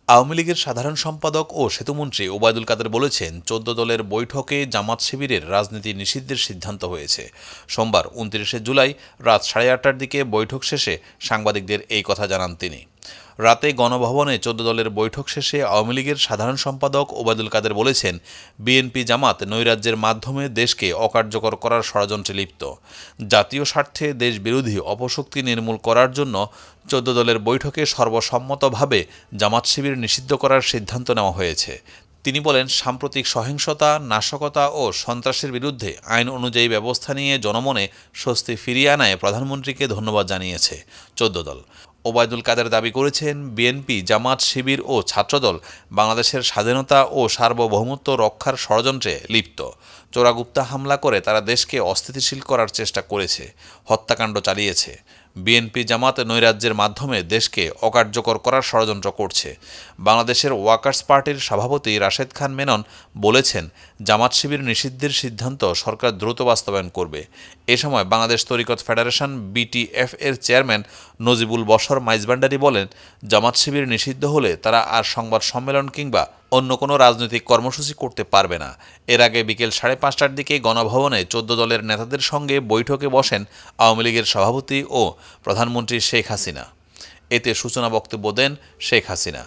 আওয়ামী লীগের সাধারণ সম্পাদক ও সেতুমন্ত্রী ওবায়দুল কাদের বলেছেন, ১৪ দলের বৈঠকে জামাত শিবিরের রাজনীতি নিষিদ্ধের সিদ্ধান্ত হয়েছে। সোমবার ২৯ জুলাই রাত ৮:৩০টার দিকে বৈঠক শেষে সাংবাদিকদের এই কথা জানান তিনি। রাতে গণভবনে ১৪ দলের বৈঠক শেষে আওয়ামী লীগের সাধারণ সম্পাদক ওবায়দুল কাদের বলেছেন, বিএনপি জামাত নৈরাজ্যের মাধ্যমে দেশকে অকার্যকর করার ষড়যন্ত্রে লিপ্ত। জাতীয় স্বার্থে দেশবিরোধী অপশক্তি নির্মূল করার জন্য ১৪ দলের বৈঠকে সর্বসম্মতভাবে জামাত শিবির নিষিদ্ধ করার সিদ্ধান্ত নেওয়া হয়েছে। তিনি বলেন, সাম্প্রতিক সহিংসতা, নাশকতা ও সন্ত্রাসের বিরুদ্ধে আইন অনুযায়ী ব্যবস্থা নিয়ে জনমনে স্বস্তি ফিরিয়ে আনায় প্রধানমন্ত্রীকে ধন্যবাদ জানিয়েছে ১৪ দল। ওবায়দুল কাদের দাবি করেছেন, বিএনপি, জামাত শিবির ও ছাত্রদল বাংলাদেশের স্বাধীনতা ও সার্বভৌমত্ব রক্ষার ষড়যন্ত্রে লিপ্ত। চোরাগুপ্তা হামলা করে তারা দেশকে অস্থিতিশীল করার চেষ্টা করেছে, হত্যাকাণ্ড চালিয়েছে। বিএনপি জামাত নৈরাজ্যের মাধ্যমে দেশকে অকার্যকর করার ষড়যন্ত্র করছে। বাংলাদেশের ওয়ার্কার্স পার্টির সভাপতি রাশেদ খান মেনন বলেছেন, জামাত শিবির নিষিদ্ধের সিদ্ধান্ত সরকার দ্রুত বাস্তবায়ন করবে। এ সময় বাংলাদেশ তরিকত ফেডারেশন বিটিএফ এর চেয়ারম্যান নজিবুল বশর মাইজভান্ডারী বলেন, জামাত শিবির নিষিদ্ধ হলে তারা আর সংবাদ সম্মেলন কিংবা অন্য কোনো রাজনৈতিক কর্মসূচি করতে পারবে না। এর আগে বিকেল ৫:৩০টার দিকে গণভবনে ১৪ দলের নেতাদের সঙ্গে বৈঠকে বসেন আওয়ামী লীগের সভাপতি ও প্রধানমন্ত্রী শেখ হাসিনা। এতে সূচনা বক্তব্য দেন শেখ হাসিনা।